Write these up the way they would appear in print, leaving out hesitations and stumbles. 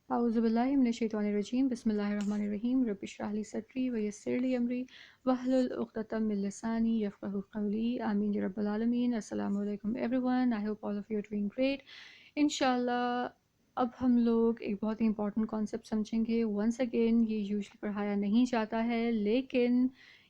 اعوذ باللہ من الشیطان الرجیم بسم اللہ الرحمن الرحیم رب اشرح لی صدری ویسر لی امری واحلل عقدۃ من لسانی یفقہوا قولی آمین یا رب العالمین. السلام علیکم everyone. I hope all of you are doing great. انشاءاللہ اب ہم لوگ ایک بہت ہی امپورٹنٹ کانسیپٹ سمجھیں گے. ونس اگین یہ یوزلی پڑھایا نہیں جاتا ہے لیکن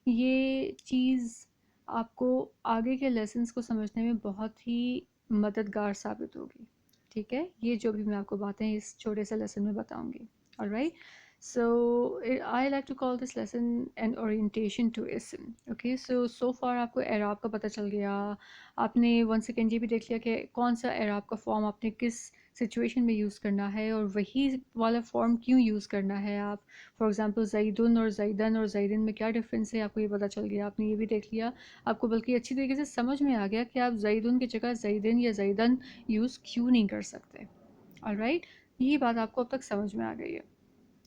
یہ چیز آپ کو آگے کے لیسنس کو سمجھنے میں بہت ہی مددگار ثابت ہوگی. ٹھیک ہے، یہ جو بھی میں آپ کو باتیں اس چھوٹے سے لیسن میں بتاؤں گی. alright, so I like to call this lesson an orientation to ism. okay, so far آپ کو اعراب کا پتہ چل گیا. آپ نے ون سیکنڈ یہ بھی دیکھ لیا کہ کون سا اعراب کا فارم آپ نے کس سچویشن میں یوز کرنا ہے اور وہی والا فارم کیوں یوز کرنا ہے. آپ فار ایگزامپل زیدن اور زیدن اور زیدن میں کیا ڈفرینس ہے آپ کو یہ پتہ چل گیا. آپ نے یہ بھی دیکھ لیا، آپ کو بلکہ اچھی طریقے سے سمجھ میں آ گیا کہ آپ زیدن کی جگہ زیدن یا زیدن یوز کیوں نہیں کر سکتے. alright, یہ بات آپ کو اب تک سمجھ میں آ گئی ہے.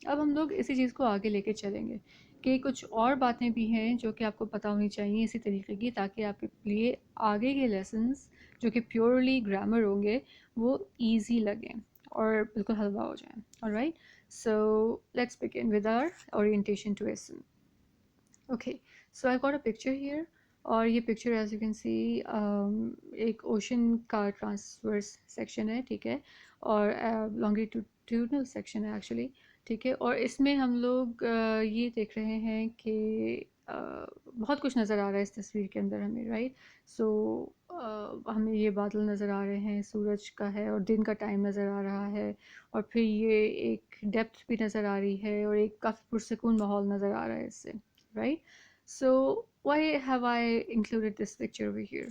اب ہم لوگ اسی چیز کو آگے لے کے چلیں گے کہ کچھ اور باتیں بھی ہیں جو کہ آپ کو پتہ ہونی چاہیے اسی طریقے کی، تاکہ آپ کے لیے آگے کے لیسنس جو کہ پیورلی گرامر ہوں گے وہ ایزی لگیں اور بالکل حلوہ ہو جائیں. alright, so let's begin with our orientation to ism. okay, so I've got a picture here اور یہ picture as you can see ایک اوشن کا ٹرانسورس سیکشن ہے. ٹھیک ہے، اور لانگیٹیوڈنل سیکشن ہے ایکچولی. ٹھیک ہے، اور اس میں ہم لوگ یہ دیکھ رہے ہیں کہ بہت کچھ نظر آ رہا ہے اس تصویر کے اندر ہمیں. رائٹ، سو ہمیں یہ بادل نظر آ رہے ہیں، سورج کا ہے اور دن کا ٹائم نظر آ رہا ہے، اور پھر یہ ایک ڈیپتھ بھی نظر آ رہی ہے اور ایک کافی پرسکون ماحول نظر آ رہا ہے اس سے. Right, so why have I included this picture over here?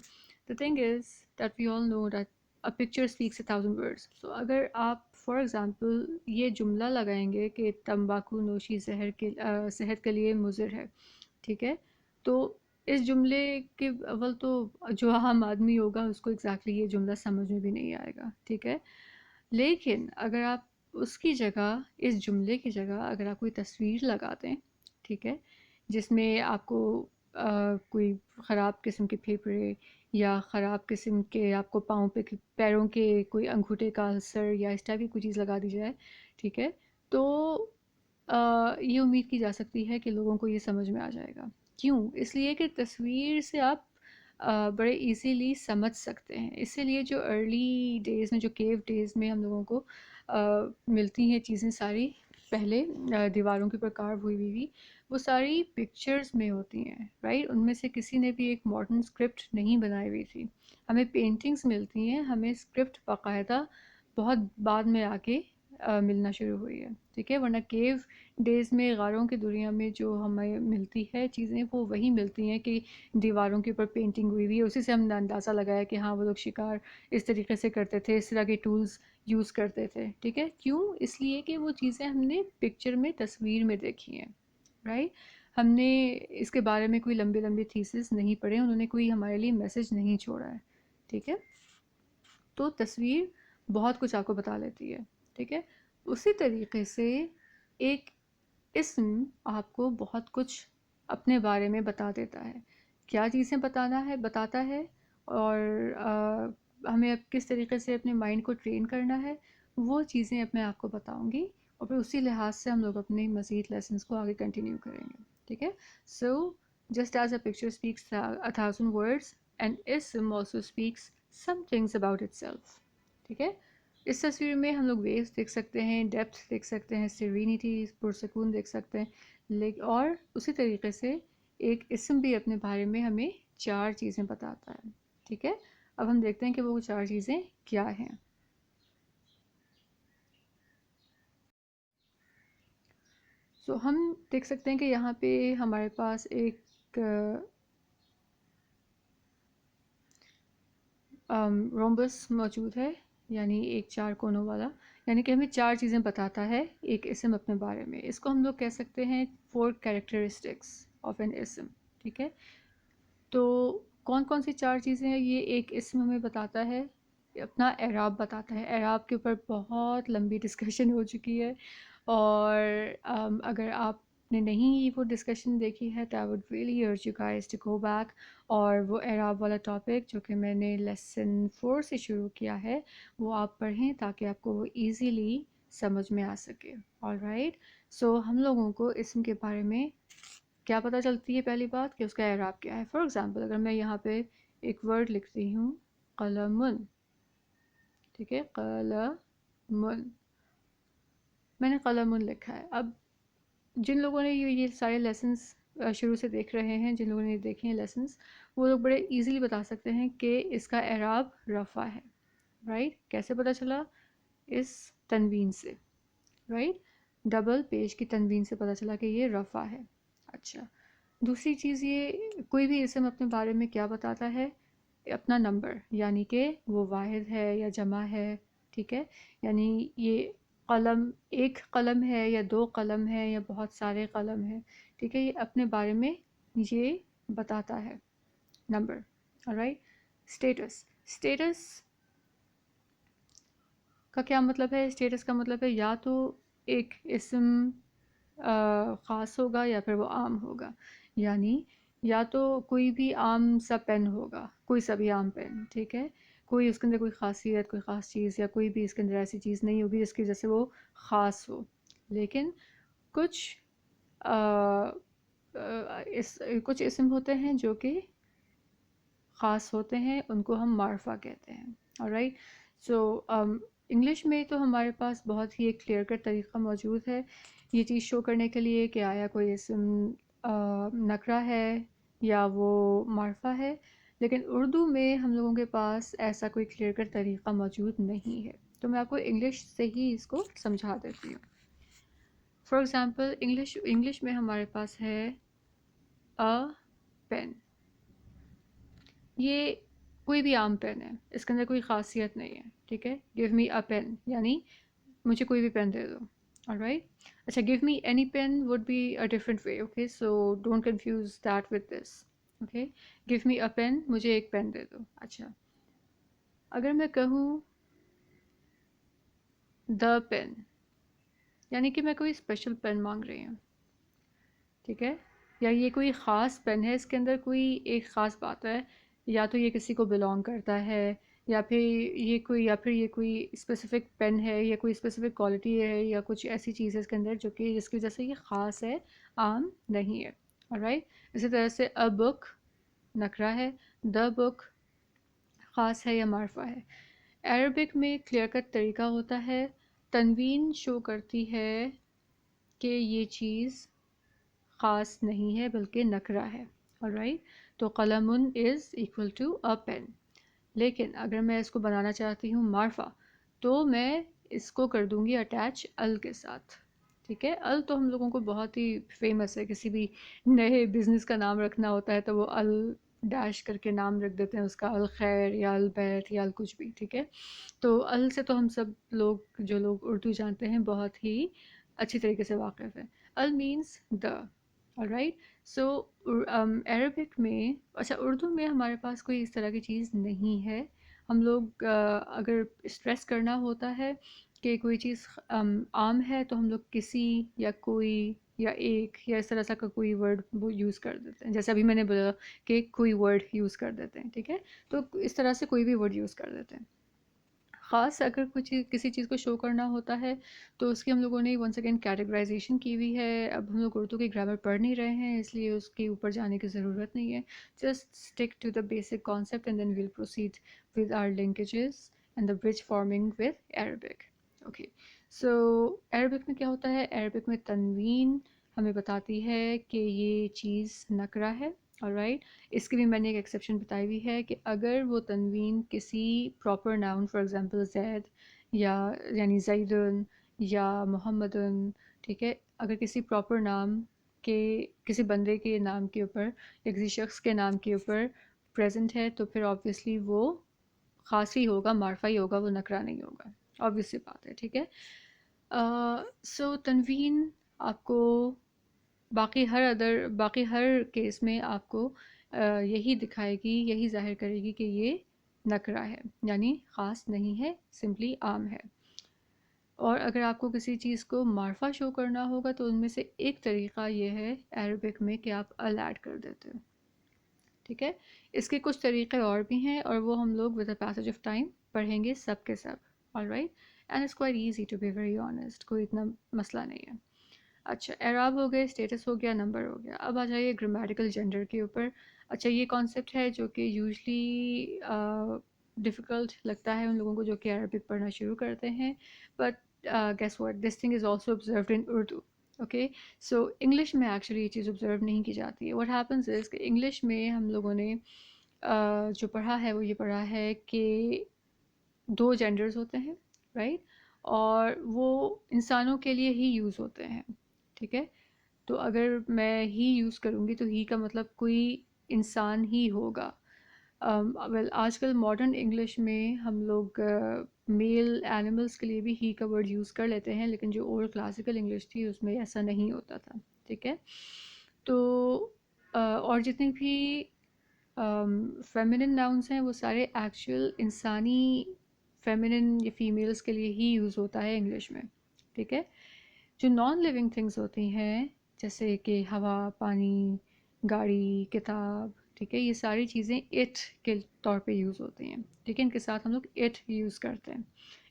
The thing is that we all know that a picture speaks 1,000 words. So اگر آپ for example یہ جملہ لگائیں گے کہ تمباکو نوشی صحت کے لیے مضر ہے. ٹھیک ہے، تو اس جملے کے اول تو جو عام آدمی ہوگا اس کو exactly یہ جملہ سمجھ میں بھی نہیں آئے گا. ٹھیک ہے، لیکن اگر آپ اس کی جگہ، اس جملے کی جگہ اگر آپ کوئی تصویر لگا دیں، ٹھیک ہے، جس میں آپ کو کوئی خراب قسم کے پھیپھڑے یا خراب قسم کے آپ کو پاؤں پہ پیروں کے کوئی انگوٹھے کا اثر یا اس ٹائپ کی کوئی چیز لگا دی جائے، ٹھیک ہے، تو یہ امید کی جا سکتی ہے کہ لوگوں کو یہ سمجھ میں آ جائے گا. کیوں؟ اس لیے کہ تصویر سے آپ بڑے ایزیلی سمجھ سکتے ہیں. اسی لیے جو ارلی ڈیز میں، جو کیو ڈیز میں ہم لوگوں کو ملتی ہیں چیزیں ساری پہلے دیواروں کے اوپر کارو ہوئی ہوئی، وہ ساری پکچرز میں ہوتی ہیں. رائٹ، ان میں سے کسی نے بھی ایک ماڈرن اسکرپٹ نہیں بنائی ہوئی تھی. ہمیں پینٹنگز ملتی ہیں، ہمیں اسکرپٹ باقاعدہ بہت بعد میں آ کے ملنا شروع ہوئی ہے. ٹھیک ہے، ورنہ کیو ڈیز میں، غاروں کی دنیا میں جو ہمیں ملتی ہے چیزیں وہ وہی ملتی ہیں کہ دیواروں کے اوپر پینٹنگ ہوئی ہوئی ہے. اسی سے ہم نے اندازہ لگایا کہ ہاں وہ لوگ شکار اس طریقے سے کرتے تھے، اس طرح کے ٹولز یوز کرتے تھے. ٹھیک ہے، کیوں؟ اس لیے کہ وہ چیزیں ہم نے پکچر میں، تصویر میں دیکھی ہیں. رائٹ، ہم نے اس کے بارے میں کوئی لمبے لمبے تھیسس نہیں پڑھے، انہوں نے کوئی ہمارے لیے میسج نہیں چھوڑا ہے. ٹھیک ہے، تو تصویر بہت کچھ آپ کو بتا لیتی ہے. ٹھیک ہے، اسی طریقے سے ایک اسم آپ کو بہت کچھ اپنے بارے میں بتا دیتا ہے. کیا چیزیں بتاتا ہے اور ہمیں اب کس طریقے سے اپنے مائنڈ کو ٹرین کرنا ہے، وہ چیزیں اب میں آپ کو بتاؤں گی، اور پھر اسی لحاظ سے ہم لوگ اپنے مزید لیسنس کو آگے کنٹینیو کریں گے. ٹھیک ہے، so just as a picture speaks 1,000 words and ism also speaks some things about itself. ٹھیک ہے، اس تصویر میں ہم لوگ ویوز دیکھ سکتے ہیں، ڈیپتھ دیکھ سکتے ہیں، سیرینٹی، پرسکون دیکھ سکتے ہیں، اور اسی طریقے سے ایک اسم بھی اپنے بارے میں ہمیں 4 چیزیں بتاتا ہے. ٹھیک ہے، اب ہم دیکھتے ہیں کہ وہ 4 چیزیں کیا ہیں. سو ہم دیکھ سکتے ہیں کہ یہاں پہ ہمارے پاس ایک رومبس موجود ہے، یعنی ایک 4 کونوں والا، یعنی کہ ہمیں 4 چیزیں بتاتا ہے ایک اسم اپنے بارے میں. اس کو ہم لوگ کہہ سکتے ہیں 4 characteristics of an اسم. ٹھیک ہے، تو کون کون سی 4 چیزیں ہیں یہ ایک اسم ہمیں بتاتا ہے؟ اپنا اعراب بتاتا ہے. اعراب کے اوپر بہت لمبی ڈسکشن ہو چکی ہے، اور اگر آپ نے نہیں وہ ڈسکشن دیکھی ہے تو I would really urge you guys to go back, اور وہ اعراب والا ٹاپک جو کہ میں نے لیسن 4 سے شروع کیا ہے وہ آپ پڑھیں، تاکہ آپ کو وہ ایزیلی سمجھ میں آ سکے. alright, سو ہم لوگوں کو اسم کے بارے میں کیا پتہ چلتی ہے؟ پہلی بات کہ اس کا اعراب کیا ہے. فار ایگزامپل اگر میں یہاں پہ ایک ورڈ لکھتی ہوں قلمن، ٹھیک ہے، قلمن، میں نے قلمن لکھا ہے. اب جن لوگوں نے یہ سارے لیسنس شروع سے دیکھ رہے ہیں، جن لوگوں نے دیکھے ہیں لیسنس، وہ لوگ بڑے ایزیلی بتا سکتے ہیں کہ اس کا اعراب رفع ہے. رائٹ، کیسے پتہ چلا؟ اس تنوین سے، رائٹ، ڈبل پیش کی تنوین سے پتہ چلا کہ یہ رفع ہے. اچھا، دوسری چیز یہ کوئی بھی اسم اپنے بارے میں کیا بتاتا ہے؟ اپنا نمبر، یعنی کہ وہ واحد ہے یا جمع ہے. ٹھیک ہے، یعنی یہ قلم ایک قلم ہے یا دو قلم ہے یا بہت سارے قلم ہیں. ٹھیک ہے، یہ اپنے بارے میں یہ بتاتا ہے نمبر. alright, status. اسٹیٹس کا کیا مطلب ہے؟ اسٹیٹس کا مطلب ہے یا تو ایک اسم خاص ہوگا یا پھر وہ عام ہوگا. یعنی یا تو کوئی بھی عام سا پین ہوگا، کوئی سا بھی عام پین، ٹھیک ہے، کوئی اس کے اندر کوئی خاصیت، کوئی خاص چیز، یا کوئی بھی اس کے اندر ایسی چیز نہیں ہوگی جس کی وجہ سے وہ خاص ہو. لیکن کچھ کچھ اسم ہوتے ہیں جو کہ خاص ہوتے ہیں، ان کو ہم معرفہ کہتے ہیں. alright, سو انگلش میں تو ہمارے پاس بہت ہی ایک کلیئر کٹ طریقہ موجود ہے یہ چیز شو کرنے کے لیے کہ آیا کوئی اسم نکرہ ہے یا وہ معرفہ ہے. لیکن اردو میں ہم لوگوں کے پاس ایسا کوئی کلیئر کٹ طریقہ موجود نہیں ہے، تو میں آپ کو انگلش سے ہی اس کو سمجھا دیتی ہوں. فار ایگزامپل انگلش میں ہمارے پاس ہے اے پین. یہ کوئی بھی عام پین ہے، اس کے اندر کوئی خاصیت نہیں ہے. ٹھیک ہے، گیو می اے پین یعنی مجھے کوئی بھی پین دے دو. alright, اچھا، give me any pen would be a different way. okay, so don't confuse that with this. okay, give me a pen، مجھے ایک پین دے دو. اچھا، اگر میں کہوں the pen یعنی کہ میں کوئی اسپیشل پین مانگ رہی ہوں. ٹھیک ہے، یا یہ کوئی خاص پین ہے، اس کے اندر کوئی ایک خاص بات ہے، یا تو یہ کسی کو بلونگ کرتا ہے، یا پھر یہ کوئی اسپیسیفک پین ہے، یا کوئی اسپیسیفک کوالٹی ہے، یا کچھ ایسی چیز ہے اس کے اندر جو کہ جس کی وجہ سے یہ خاص ہے، عام نہیں ہے. alright, اسی طرح سے a book نکرہ ہے، the book خاص ہے یا معرفہ ہے. عربک میں کلیئر کٹ طریقہ ہوتا ہے، تنوین شو کرتی ہے کہ یہ چیز خاص نہیں ہے بلکہ نکرہ ہے. alright, تو قلمن is equal to a pen. لیکن اگر میں اس کو بنانا چاہتی ہوں معرفہ، تو میں اس کو کر دوں گی اٹیچ ال کے ساتھ. ٹھیک ہے، ال تو ہم لوگوں کو بہت ہی فیمس ہے، کسی بھی نئے بزنس کا نام رکھنا ہوتا ہے تو وہ ال ڈیش کر کے نام رکھ دیتے ہیں اس کا، الخیر یا البیت یا کچھ بھی. ٹھیک ہے، تو ال سے تو ہم سب لوگ جو لوگ اردو جانتے ہیں بہت ہی اچھی طریقے سے واقف ہیں. ال مینس دا. alright, سو عربک میں، اچھا اردو میں ہمارے پاس کوئی اس طرح کی چیز نہیں ہے. ہم لوگ اگر اسٹریس کرنا ہوتا ہے کہ کوئی چیز عام ہے تو ہم لوگ کسی یا کوئی یا ایک یا اس طرح کا کوئی ورڈ وہ یوز کر دیتے ہیں، جیسے ابھی میں نے بولا کہ کوئی ورڈ یوز کر دیتے ہیں. ٹھیک ہے، تو اس طرح سے کوئی بھی ورڈ یوز کر دیتے ہیں. خاص اگر کسی چیز کو شو کرنا ہوتا ہے تو اس کی ہم لوگوں نے ونس اگین کیٹیگرائزیشن کی ہوئی ہے. اب ہم لوگ اردو کی گرامر پڑھ نہیں رہے ہیں، اس لیے اس کے اوپر جانے کی ضرورت نہیں ہے. Just stick to the basic concept and then we'll proceed with our linkages and the bridge forming with Arabic. Okay, so Arabic میں کیا ہوتا ہے؟ عربک میں تنوین ہمیں بتاتی ہے کہ یہ چیز نکرہ ہے. alright, اس کی بھی میں نے ایک ایکسیپشن بتائی ہوئی ہے کہ اگر وہ تنوین کسی پراپر ناؤن، فار ایگزامپل زید یا یعنی زیدن یا محمدن، ٹھیک ہے، اگر کسی پراپر نام کے کسی بندے کے نام کے اوپر یا کسی شخص کے نام کے اوپر پریزنٹ ہے تو پھر آبویسلی وہ خاص ہی ہوگا، معرفہ ہی ہوگا، وہ نکرہ نہیں ہوگا. آبویس سی بات ہے. ٹھیک ہے، سو تنوین آپ کو باقی ہر کیس میں آپ کو یہی دکھائے گی، یہی ظاہر کرے گی کہ یہ نکرہ ہے، یعنی خاص نہیں ہے، سمپلی عام ہے. اور اگر آپ کو کسی چیز کو معرفہ شو کرنا ہوگا تو ان میں سے ایک طریقہ یہ ہے عربک میں کہ آپ ال ایڈ کر دیتے ہیں. ٹھیک ہے، اس کے کچھ طریقے اور بھی ہیں اور وہ ہم لوگ with the passage of time پڑھیں گے سب کے سب. alright, and it's quite easy to be very honest, کوئی اتنا مسئلہ نہیں ہے. اچھا، اعراب ہو گئے، اسٹیٹس ہو گیا، نمبر ہو گیا. اب آ جائیے گرامیٹیکل جینڈر کے اوپر. اچھا، یہ کانسیپٹ ہے جو کہ یوزلی ڈیفیکلٹ لگتا ہے ان لوگوں کو جو کہ عربک پڑھنا شروع کرتے ہیں، but guess what, this thing is also observed in Urdu. Okay, so English میں ایکچولی یہ چیز آبزرو نہیں کی جاتی ہے. واٹ ہیپنز از کہ انگلش میں ہم لوگوں نے جو پڑھا ہے وہ یہ پڑھا ہے کہ دو جینڈرز ہوتے ہیں، رائٹ، اور وہ انسانوں کے لیے ہی یوز ہوتے ہیں. ٹھیک ہے، تو اگر میں ہی یوز کروں گی تو ہی کا مطلب کوئی انسان ہی ہوگا. ویل آج کل ماڈرن انگلش میں ہم لوگ میل اینیملس کے لیے بھی ہی کا ورڈ یوز کر لیتے ہیں، لیکن جو اولڈ کلاسیکل انگلش تھی اس میں ایسا نہیں ہوتا تھا. ٹھیک ہے، تو اور جتنے بھی فیمنن ناؤنس ہیں وہ سارے ایکچوئل انسانی فیمنن یا فیمیلس کے لیے ہی یوز ہوتا ہے انگلش میں. ٹھیک ہے، جو نان لیونگ تھنگس ہوتی ہیں جیسے کہ ہوا، پانی، گاڑی، کتاب، ٹھیک ہے، یہ ساری چیزیں اٹ کے طور پہ یوز ہوتی ہیں. ٹھیک ہے، ان کے ساتھ ہم لوگ اٹ یوز کرتے ہیں.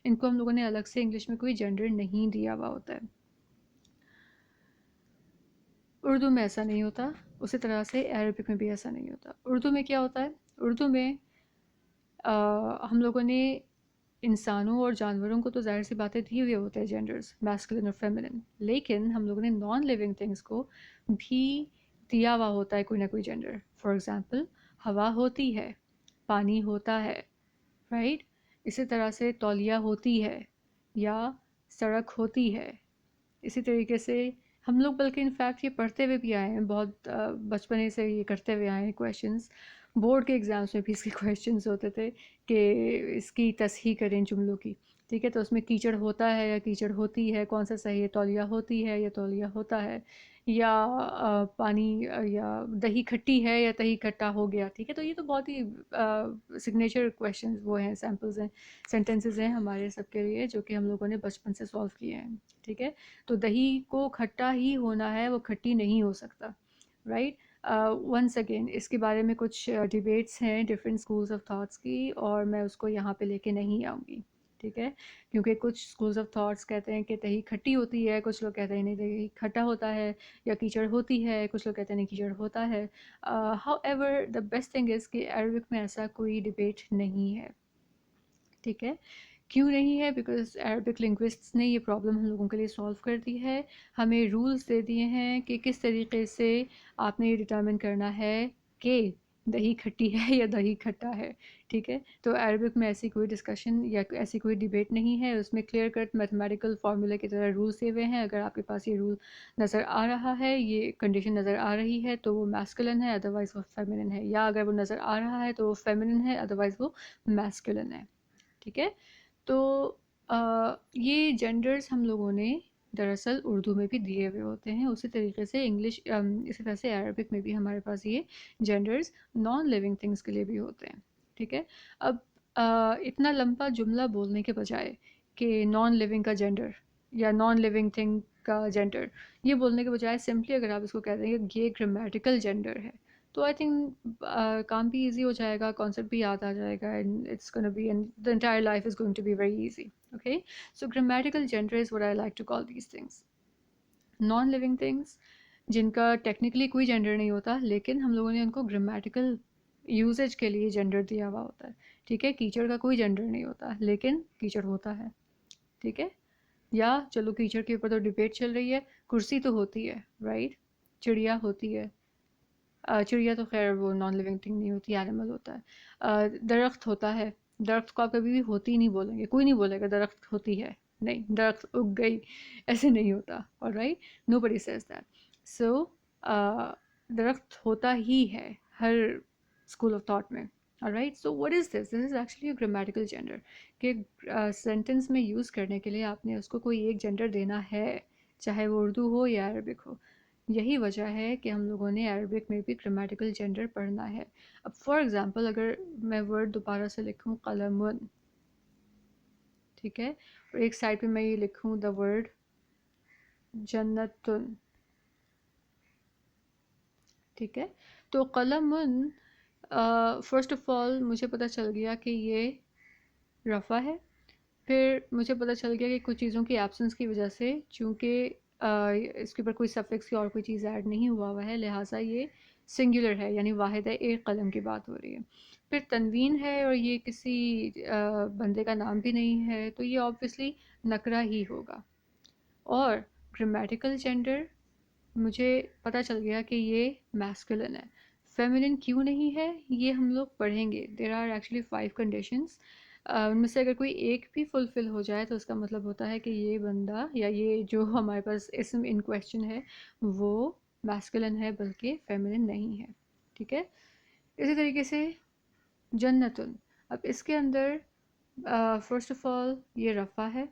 ان کو ہم لوگوں نے الگ سے انگلش میں کوئی جینڈر نہیں دیا ہوا ہوتا ہے. اردو میں ایسا نہیں ہوتا، اسی طرح سے عربک میں بھی ایسا نہیں ہوتا. اردو میں کیا ہوتا ہے؟ اردو میں ہم لوگوں نے انسانوں اور جانوروں کو تو ظاہر سی باتیں دیے ہوئے ہوتے ہیں جینڈرز، میسکولن اور فیمنن، لیکن ہم لوگوں نے نان لیونگ تھنگس کو بھی دیا ہوا ہوتا ہے کوئی نہ کوئی جینڈر. فار ایگزامپل، ہوا ہوتی ہے، پانی ہوتا ہے، رائٹ. اسی طرح سے تولیہ ہوتی ہے یا سڑک ہوتی ہے. اسی طریقے سے ہم لوگ بلکہ انفیکٹ یہ پڑھتے ہوئے بھی آئے ہیں، بہت بچپنے سے یہ کرتے ہوئے آئے ہیں. کویشچنس بورڈ کے ایگزامس میں بھی اس کے کویشچنس ہوتے تھے کہ اس کی تصحیح کریں جملوں کی. ٹھیک ہے، تو اس میں کیچڑ ہوتا ہے یا کیچڑ ہوتی ہے، کون سا صحیح ہے، تولیہ ہوتی ہے یا تولیہ ہوتا ہے، یا پانی یا دہی کھٹی ہے یا دہی کھٹا ہو گیا. ٹھیک ہے، تو یہ تو بہت ہی سگنیچر کویشچنز وہ ہیں، سیمپلز ہیں، سینٹنسز ہیں ہمارے سب کے لیے جو کہ ہم لوگوں نے بچپن سے سالو کیے ہیں. ٹھیک ہے، تو دہی کو کھٹا ہی ہونا ہے، وہ کھٹی نہیں ہو سکتا، رائٹ. ونس اگین اس کے بارے میں کچھ ڈیبیٹس ہیں ڈفرینٹ اسکولز آف تھاٹس کی، اور میں اس کو یہاں پہ لے کے نہیں آؤں گی. ٹھیک ہے، کیونکہ کچھ اسکولز آف تھاٹس کہتے ہیں کہ دہی کھٹی ہوتی ہے، کچھ لوگ کہتے ہیں نہیں دہی کھٹا ہوتا ہے، یا کیچڑ ہوتی ہے، کچھ لوگ کہتے ہیں نہیں کیچڑ ہوتا ہے. How ever the best thing is کہ عربک میں ایسا کوئی ڈبیٹ نہیں ہے. ٹھیک ہے، کیوں نہیں ہے؟ بیکاز عربک لنگوسٹس نے یہ پرابلم ہم لوگوں کے لیے سالو کر دی ہے. ہمیں رولز دے دیے ہیں کہ کس طریقے سے آپ نے یہ ڈٹرمن کرنا ہے کہ دہی کھٹی ہے یا دہی کھٹا ہے. ٹھیک ہے، تو عربک میں ایسی کوئی ڈسکشن یا ایسی کوئی ڈیبیٹ نہیں ہے. اس میں کلیئر کٹ میتھمیٹیکل فارمولے کی طرح رولز دیے ہوئے ہیں. اگر آپ کے پاس یہ رول نظر آ رہا ہے، یہ کنڈیشن نظر آ رہی ہے، تو وہ میسکولن ہے، ادروائز وہ فیمنن ہے، یا اگر وہ نظر آ رہا ہے تو وہ فیمنن ہے، ادروائز وہ میسکولن ہے. ٹھیک ہے، تو یہ جینڈرز ہم لوگوں نے دراصل اردو میں بھی دیے ہوئے ہوتے ہیں. اسی طریقے سے انگلش، اسی طرح سے عربک میں بھی ہمارے پاس یہ جینڈرز نان لیونگ تھنگس کے لیے بھی ہوتے ہیں. ٹھیک ہے، اب اتنا لمبا جملہ بولنے کے بجائے کہ نان لیونگ کا جینڈر یا نان لیونگ تھنگ کا جینڈر، یہ بولنے کے بجائے سمپلی اگر آپ اس کو کہہ دیں کہ یہ گرامیٹیکل جینڈر ہے، تو آئی تھنک کام بھی ایزی ہو جائے گا، کانسیپٹ بھی یاد آ جائے گا، and it's gonna be the entire life is going to be very easy. Okay, so grammatical gender is what I like to call these things. Non living things جن کا ٹیکنیکلی کوئی جینڈر نہیں ہوتا، لیکن ہم لوگوں نے ان کو گرامیٹیکل یوزیج کے لیے جینڈر دیا ہوا ہوتا ہے. ٹھیک ہے، کیچڑ کا کوئی جینڈر نہیں ہوتا لیکن کیچڑ ہوتا ہے. ٹھیک ہے، یا چلو کیچڑ کے اوپر تو ڈبیٹ چل رہی ہے، کرسی تو ہوتی ہے، رائٹ. چڑیا ہوتی ہے، چڑیا تو خیر وہ نان لیونگ تھنگ نہیں ہوتی، اینیمل ہوتا ہے. درخت ہوتا ہے، درخت کو آپ کبھی بھی ہوتی نہیں بولیں گے، کوئی نہیں بولے گا درخت ہوتی ہے، نہیں درخت اگ گئی، ایسے نہیں ہوتا. Alright, nobody says that. So درخت ہوتا ہی ہے ہر اسکول آف تھاٹ میں. Alright, so what is this is actually a grammatical gender, کہ سینٹینس میں یوز کرنے کے لیے آپ نے اس کو کوئی ایک جینڈر دینا ہے، چاہے وہ اردو ہو یا عربک ہو. یہی وجہ ہے کہ ہم لوگوں نے عربک میں بھی گرامیٹیکل جینڈر پڑھنا ہے. اب فار ایگزامپل اگر میں ورڈ دوبارہ سے لکھوں قلمن، ٹھیک ہے، اور ایک سائڈ پہ میں یہ لکھوں دا ورڈ جنتن، ٹھیک ہے، تو قلمن فرسٹ آف آل مجھے پتہ چل گیا کہ یہ رفع ہے، پھر مجھے پتہ چل گیا کہ کچھ چیزوں کی ایبسنس کی وجہ سے چونکہ اس کے اوپر کوئی سفکس یا اور کوئی چیز ایڈ نہیں ہوا ہے، لہٰذا یہ سنگولر ہے، یعنی واحد ہے، ایک قلم کی بات ہو رہی ہے۔ پھر تنوین ہے اور یہ کسی بندے کا نام بھی نہیں ہے، تو یہ آبویسلی نکرہ ہی ہوگا۔ اور گرامیٹیکل جینڈر مجھے پتہ چل گیا کہ یہ میسکولن ہے۔ فیمنن کیوں نہیں ہے یہ ہم لوگ پڑھیں گے۔ دیر آر ایکچولی 5 کنڈیشنز، ان میں سے اگر کوئی ایک بھی فلفل ہو جائے تو اس کا مطلب ہوتا ہے کہ یہ بندہ یا یہ جو ہمارے پاس اسم ان کویسچن ہے وہ میسکولن ہے بلکہ فیمنن نہیں ہے، ٹھیک ہے۔ اسی طریقے سے جنتن، اب اس کے اندر فرسٹ آف آل یہ رفع ہے،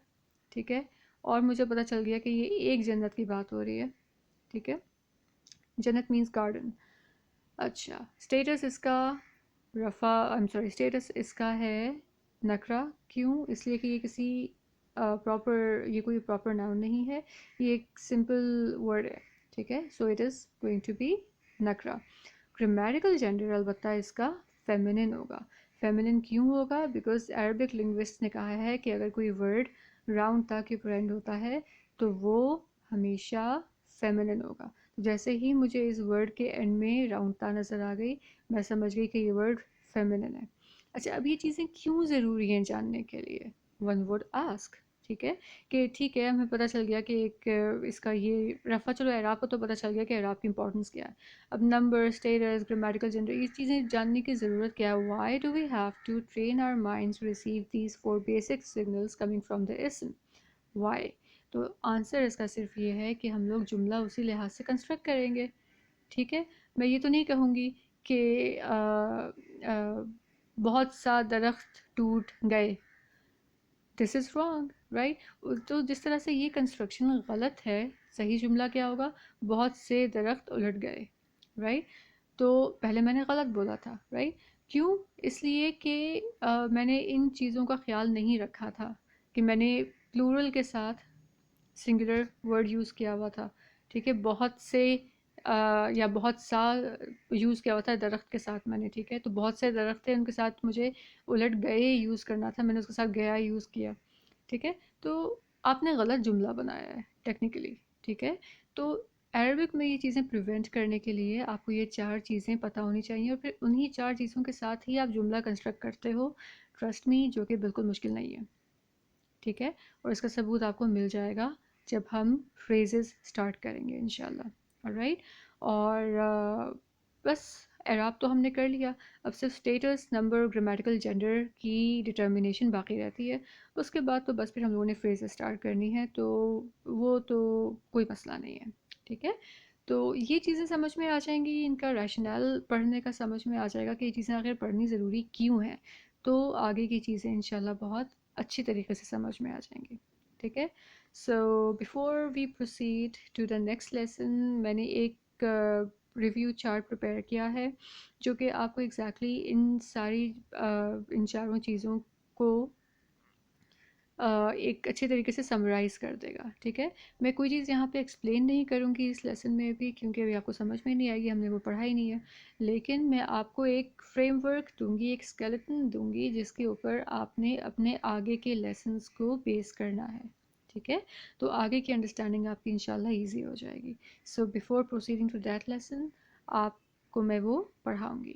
ٹھیک ہے، اور مجھے پتہ چل گیا کہ یہ ایک جنت کی بات ہو رہی ہے، ٹھیک ہے۔ جنت مینس گارڈن۔ اچھا، اسٹیٹس اس کا اسٹیٹس اس کا ہے نکرہ، کیوں؟ اس لیے کہ یہ کسی یہ کوئی پراپر ناؤن نہیں ہے، یہ ایک سمپل ورڈ ہے، ٹھیک ہے۔ So it is going to be نکرہ۔ گرامیٹیکل جینڈر البتہ اس کا فیمنن ہوگا۔ فیمنن کیوں ہوگا؟ بیکاز عربک لنگوسٹ نے کہا ہے کہ اگر کوئی ورڈ راؤنڈ تا کے اوپر اینڈ ہوتا ہے تو وہ ہمیشہ فیمنن ہوگا۔ جیسے ہی مجھے اس ورڈ کے اینڈ میں راؤنڈ تا نظر آ گئی، میں سمجھ گئی کہ یہ ورڈ فیمنن ہے۔ اچھا، اب یہ چیزیں کیوں ضروری ہیں جاننے کے لیے؟ ون وڈ آسک، ٹھیک ہے، کہ ٹھیک ہے ہمیں پتہ چل گیا کہ ایک اس کا یہ رفع، چلو اعراب کو تو پتہ چل گیا کہ اعراب کی امپورٹنس کیا ہے۔ اب نمبر، اسٹیٹس، گرامیٹیکل جینڈر، یہ چیزیں جاننے کی ضرورت کیا ہے؟ Why do we have to train our minds to receive these 4 basic signals coming from the اسم؟ وائی؟ تو آنسر اس کا صرف یہ ہے کہ ہم لوگ جملہ اسی لحاظ سے کنسٹرکٹ کریں گے، ٹھیک ہے۔ میں یہ تو نہیں کہوں گی کہ بہت سا درخت ٹوٹ گئے، دس از رانگ، رائٹ؟ تو جس طرح سے یہ کنسٹرکشن غلط ہے، صحیح جملہ کیا ہوگا؟ بہت سے درخت الٹ گئے، رائٹ؟ تو پہلے میں نے غلط بولا تھا، رائٹ؟ کیوں؟ اس لیے کہ میں نے ان چیزوں کا خیال نہیں رکھا تھا کہ میں نے پلورل کے ساتھ سنگولر ورڈ یوز کیا ہوا تھا، ٹھیک ہے، بہت سے یا بہت سا یوز کیا ہوا تھا درخت کے ساتھ میں نے، ٹھیک ہے، تو بہت سے درخت تھے، ان کے ساتھ مجھے الٹ گئے یوز کرنا تھا، میں نے اس کے ساتھ گیا یوز کیا، ٹھیک ہے۔ تو آپ نے غلط جملہ بنایا ہے ٹیکنیکلی، ٹھیک ہے۔ تو عربک میں یہ چیزیں پریونٹ کرنے کے لیے آپ کو یہ 4 چیزیں پتہ ہونی چاہیے، اور پھر انہی 4 چیزوں کے ساتھ ہی آپ جملہ کنسٹرکٹ کرتے ہو، ٹرسٹ می، جو کہ بالکل مشکل نہیں ہے، ٹھیک ہے۔ اور اس کا ثبوت آپ کو مل جائے گا جب ہم فریزز سٹارٹ کریں گے انشاءاللہ، آلرائٹ۔ اور بس اعراب تو ہم نے کر لیا، اب صرف اسٹیٹس، نمبر، گرامیٹیکل جینڈر کی ڈٹرمنیشن باقی رہتی ہے۔ اس کے بعد تو بس پھر ہم لوگوں نے فریزز سٹارٹ کرنی ہے، تو وہ تو کوئی مسئلہ نہیں ہے، ٹھیک ہے۔ تو یہ چیزیں سمجھ میں آ جائیں گی، ان کا ریشنل پڑھنے کا سمجھ میں آ جائے گا کہ یہ چیزیں آخر پڑھنی ضروری کیوں ہیں، تو آگے کی چیزیں انشاءاللہ بہت اچھی طریقے سے سمجھ میں آ جائیں گی، ٹھیک ہے۔ So before we proceed to the next lesson, میں نے ایک ریویو چارٹ پریپیئر کیا ہے جو کہ آپ کو ایگزیکٹلی ان چاروں چیزوں کو ایک اچھے طریقے سے سمرائز کر دے گا، ٹھیک ہے۔ میں کوئی چیز یہاں پہ ایکسپلین نہیں کروں گی اس لیسن میں بھی، کیونکہ ابھی آپ کو سمجھ میں نہیں آئے گی، ہم نے وہ پڑھا ہی نہیں ہے، لیکن میں آپ کو ایک فریم ورک دوں گی، ایک اسکیلٹن دوں گی، جس کے اوپر آپ نے اپنے آگے کے لیسنس کو بیس کرنا ہے، ٹھیک ہے۔ تو آگے کی انڈرسٹینڈنگ آپ کی انشاءاللہ ایزی ہو جائے گی۔ So before proceeding to that lesson, آپ کو میں وہ پڑھاؤں گی۔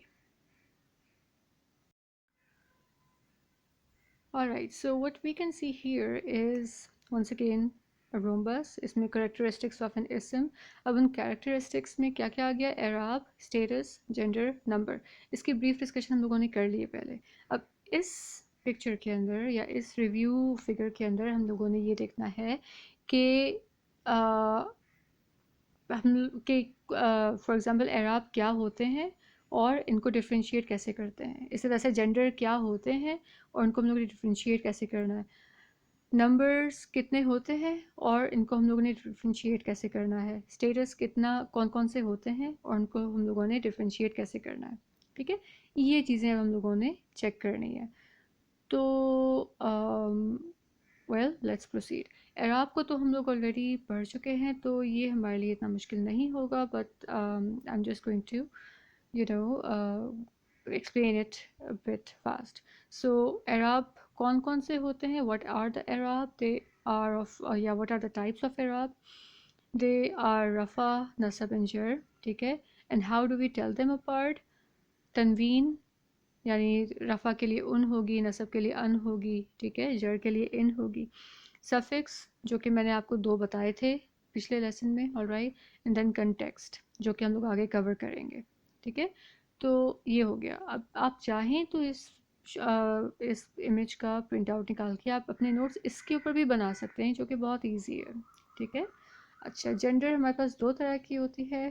Alright, so what we can see here is once again a rhombus، اس میں characteristics of an ism۔ اب ان characteristics میں کیا کیا آ گیا؟ اعراب، اسٹیٹس، جینڈر، نمبر، اس کی بریف ڈسکشن ہم لوگوں نے کر لی ہے پہلے۔ اب اس پکچر کے اندر یا اس ریویو فگر کے اندر ہم لوگوں نے یہ دیکھنا ہے کہ فار ایگزامپل اعراب کیا ہوتے ہیں اور ان کو ڈفرینشیٹ کیسے کرتے ہیں، اس طرح سے جینڈر کیا ہوتے ہیں اور ان کو ہم لوگوں نے ڈفرینشیٹ کیسے کرنا ہے، نمبرز کتنے ہوتے ہیں اور ان کو ہم لوگوں نے ڈفرینشیٹ کیسے کرنا ہے، اسٹیٹس کون کون سے ہوتے ہیں اور ان کو ہم لوگوں نے ڈفرینشیٹ کیسے کرنا ہے، ٹھیک ہے۔ یہ چیزیں ہم لوگوں نے چیک کرنی ہے۔ تو ویل لیٹس پروسیڈ۔ اعراب کو تو ہم لوگ آلریڈی پڑھ چکے ہیں، تو یہ ہمارے لیے اتنا مشکل نہیں ہوگا، but I am just going to explain it but fast. So اعراب کون کون سے ہوتے ہیں. what are the اعراب, they are of یا what are the types of اعراب, they are رفع, نصب and جر. ٹھیک ہے. and how do we tell them apart. تنوین یعنی رفع کے لیے ان ہوگی, نصب کے لیے ان ہوگی, ٹھیک ہے, جر کے لیے ان ہوگی. سفکس جو کہ میں نے آپ کو 2 بتائے تھے پچھلے لیسن میں, alright. اینڈ دین کنٹیکسٹ جو کہ ہم لوگ آگے کور کریں گے. ٹھیک ہے. تو یہ ہو گیا. اب آپ چاہیں تو اس امیج کا پرنٹ آؤٹ نکال کے آپ اپنے نوٹس اس کے اوپر بھی بنا سکتے ہیں, جو کہ بہت ایزی ہے. ٹھیک ہے. اچھا, جینڈر ہمارے پاس 2 طرح کی ہوتی ہے,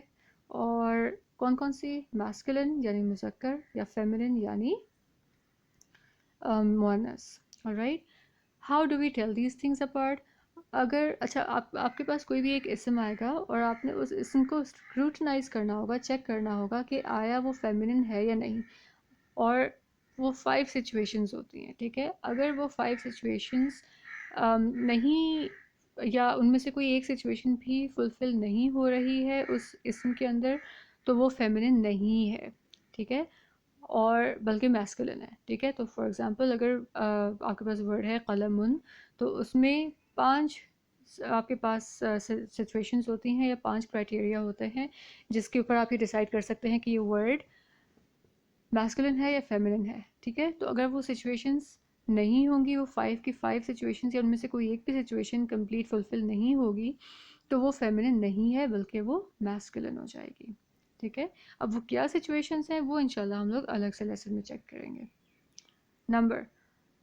اور کون کون سی. میسکولن یعنی مذکر, یا فیمنن یعنی مؤنث. alright. How do we tell these things apart. اگر اچھا آپ کے پاس کوئی بھی ایک اسم آئے گا اور آپ نے اس اسم کو اسکروٹنائز کرنا ہوگا, چیک کرنا ہوگا کہ آیا وہ فیمنن ہے یا نہیں, اور وہ 5 سچویشنز ہوتی ہیں. ٹھیک ہے. اگر وہ 5 سچویشنز نہیں, یا ان میں سے کوئی ایک سچویشن بھی فلفل نہیں ہو رہی ہے اس اسم کے اندر, تو وہ فیمنن نہیں ہے. ٹھیک ہے. اور بلکہ میسکولن ہے. ٹھیک ہے. تو فار ایگزامپل اگر آپ کے پاس ورڈ ہے قلم, تو اس میں 5 آپ کے پاس سچویشنز ہوتی ہیں یا 5 کرائٹیریا ہوتے ہیں جس کے اوپر آپ یہ ڈیسائیڈ کر سکتے ہیں کہ یہ ورڈ میسکولن ہے یا فیمنن ہے. ٹھیک ہے. تو اگر وہ سچویشنز نہیں ہوں گی, وہ 5 کی 5 سچویشنز یا ان میں سے کوئی ایک بھی سچویشن کمپلیٹ فلفل نہیں ہوگی, تو وہ فیمنن نہیں ہے بلکہ وہ میسکولن ہو جائے گی. ٹھیک ہے. اب وہ کیا سچویشنز ہیں وہ انشاءاللہ ہم لوگ الگ سے لیسن میں چیک کریں گے.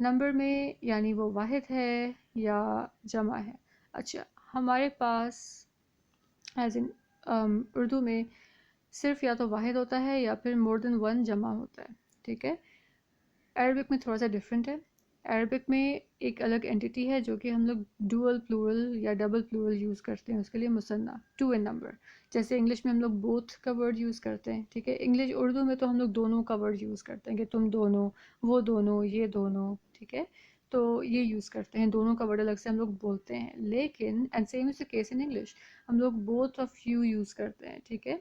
نمبر میں یعنی وہ واحد ہے یا جمع ہے. اچھا, ہمارے پاس ایز ان اردو میں صرف یا تو واحد ہوتا ہے یا پھر مور دین 1 جمع ہوتا ہے. ٹھیک ہے. عربک میں تھوڑا سا ڈفرینٹ ہے. عربک میں ایک الگ اینٹی ہے جو کہ ہم لوگ ڈوئل پلورل یا ڈبل پلورل یوز کرتے ہیں اس کے لیے مثنیٰ, 2 ان نمبر. جیسے انگلش میں ہم لوگ بوتھ کا ورڈ یوز کرتے ہیں. ٹھیک ہے. اردو میں تو ہم لوگ دونوں کا ورڈ یوز کرتے ہیں کہ تم دونوں, وہ دونوں, یہ دونوں. ٹھیک ہے. تو یہ یوز کرتے ہیں, دونوں کا ورڈ الگ سے ہم لوگ بولتے ہیں. لیکن and same is the case in English, ہم لوگ بوتھ آف یو یوز کرتے ہیں. ٹھیک ہے.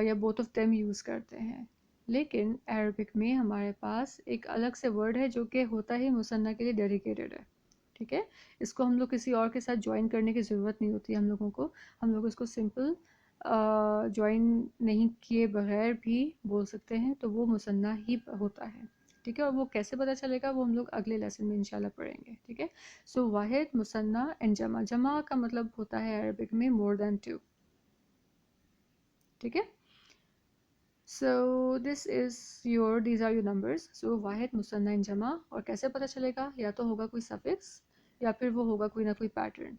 یا بوتھ آف دیم یوز کرتے ہیں. لیکن عربک میں ہمارے پاس ایک الگ سے ورڈ ہے جو کہ ہوتا ہی مثنیٰ کے لیے ڈیڈیکیٹڈ ہے. ٹھیک ہے. اس کو ہم لوگ کسی اور کے ساتھ جوائن کرنے کی ضرورت نہیں ہوتی ہم لوگوں کو. ہم لوگ اس کو سمپل جوائن نہیں کیے بغیر بھی بول سکتے ہیں, تو وہ مثنیٰ ہی ہوتا ہے. ٹھیک ہے. اور وہ کیسے پتہ چلے گا وہ ہم لوگ اگلے لیسن میں انشاءاللہ پڑھیں گے. ٹھیک ہے. سو واحد, مثنیٰ اینڈ جمع. جمع کا مطلب ہوتا ہے عربک میں مور دین 2. ٹھیک ہے. So these are your numbers. So واحد, مثنیٰ اینڈ جمع. اور کیسے پتہ چلے گا؟ یا تو ہوگا کوئی سفکس یا پھر وہ ہوگا کوئی نہ کوئی پیٹرن.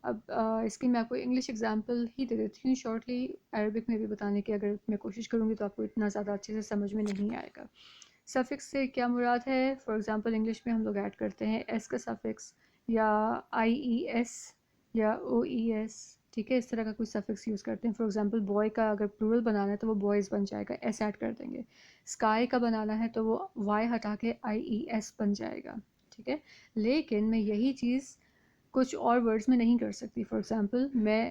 اب اس کی میں آپ کو انگلش اگزامپل ہی دے دیتی ہوں شارٹلی. عربک میں بھی بتانے کی اگر میں کوشش کروں گی تو آپ کو اتنا زیادہ اچھے سے سمجھ میں نہیں آئے گا. سفکس سے کیا مراد ہے؟ فار ایگزامپل انگلش میں ہم لوگ ایڈ کرتے ہیں ایس کا سفکس, یا آئی ای ایس, یا او ای ایس. ٹھیک ہے. اس طرح کا کوئی سفکس یوز کرتے ہیں. فار ایگزامپل بوائے کا اگر پلورل بنانا ہے تو وہ بوائز بن جائے گا, ایس ایڈ کر دیں گے. اسکائی کا بنانا ہے تو وہ وائی ہٹا کے آئی ای ایس بن جائے گا. ٹھیک ہے. لیکن میں یہی چیز کچھ اور ورڈز میں نہیں کر سکتی. فار ایگزامپل میں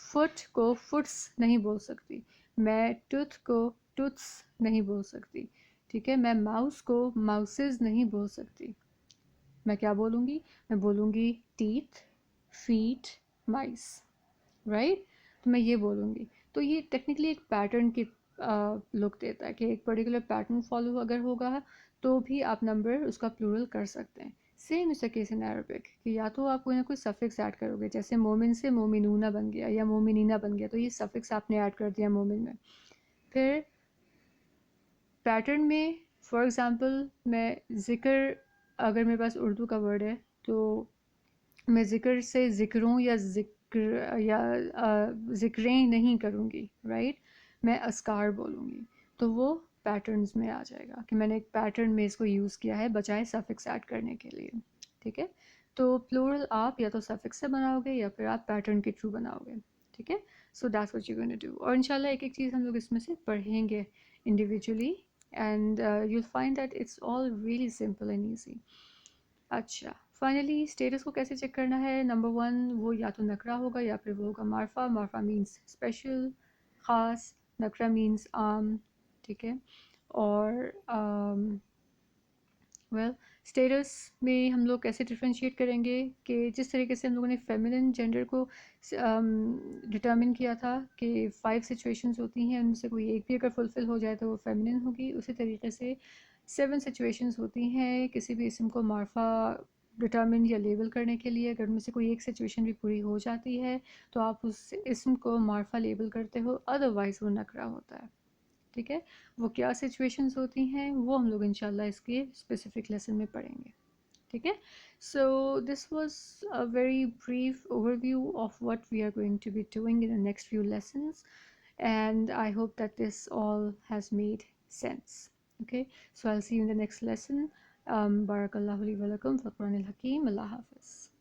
فٹ کو فٹس نہیں بول سکتی, میں ٹوتھ کو ٹوتھس نہیں بول سکتی. ٹھیک ہے. میں ماؤس کو ماؤسز نہیں بول سکتی. میں کیا بولوں گی؟ میں بولوں گی ٹیتھ, فیٹ, مائس. رائٹ. تو میں یہ بولوں گی. تو یہ ٹیکنیکلی ایک پیٹرن کی لک دیتا ہے کہ ایک پرٹیکولر پیٹرن فالو اگر ہوگا تو بھی آپ نمبر اس کا پلورل کر سکتے ہیں. Same as case in Arabic کہ یا تو آپ کوئی نہ کوئی سفکس ایڈ کرو گے, جیسے مومن سے مومنونہ بن گیا یا مومنینہ بن گیا, تو یہ سفکس آپ نے ایڈ کر دیا مومن میں. پھر پیٹرن میں فار ایگزامپل میں ذکر, اگر میرے پاس اردو کا ورڈ ہے تو میں ذکر سے ذکروں یا ذکریں نہیں کروں گی. رائٹ. میں اذکار بولوں گی. تو وہ پیٹرنز میں آ جائے گا کہ میں نے ایک پیٹرن میں اس کو یوز کیا ہے بجائے سفکس ایڈ کرنے کے لیے. ٹھیک ہے. تو پلورل آپ یا تو سفکس سے بناؤ گے یا پھر آپ پیٹرن کے تھرو بناؤ گے. ٹھیک ہے. So that's what you gonna do. اور انشاءاللہ ایک ایک چیز ہم لوگ اس میں سے پڑھیں گے individually, and you find that it's all really simple and easy. اچھا, فائنلی اسٹیٹس کو کیسے چیک کرنا ہے؟ نمبر 1, وہ یا تو نکرہ ہوگا یا پھر وہ ہوگا معرفہ. معرفہ مینس اسپیشل, خاص. نکرہ مینس عام. ٹھیک ہے. اور ویل اسٹیٹس میں ہم لوگ کیسے ڈفرینشیٹ کریں گے کہ جس طریقے سے ہم لوگوں نے فیمنن جینڈر کو ڈٹرمن کیا تھا کہ 5 سچویشنز ہوتی ہیں، ان میں سے کوئی ایک بھی اگر فلفل ہو جائے تو وہ فیمنن ہوگی، اسی طریقے سے 7 سچویشنز ہوتی ہیں کسی بھی اسم کو معرفہ ڈٹرمن یا لیبل کرنے کے لیے. اگر ان میں سے کوئی ایک سچویشن بھی پوری ہو جاتی ہے تو آپ اس اسم کو معرفہ لیبل کرتے ہو، ادروائز وہ نکرہ ہوتا ہے. ٹھیک ہے، وہ کیا سچویشنز ہوتی ہیں وہ ہم لوگ انشاءاللہ اس کے اسپیسیفک لیسن میں پڑھیں گے. ٹھیک ہے، so this was a very brief overview of what we are going to be doing in the next few lessons, and I hope that this all has made sense. Okay, so I'll see you in the next lesson. بارک اللہ علی ولکم فی القرآن الحکیم. اللہ حافظ.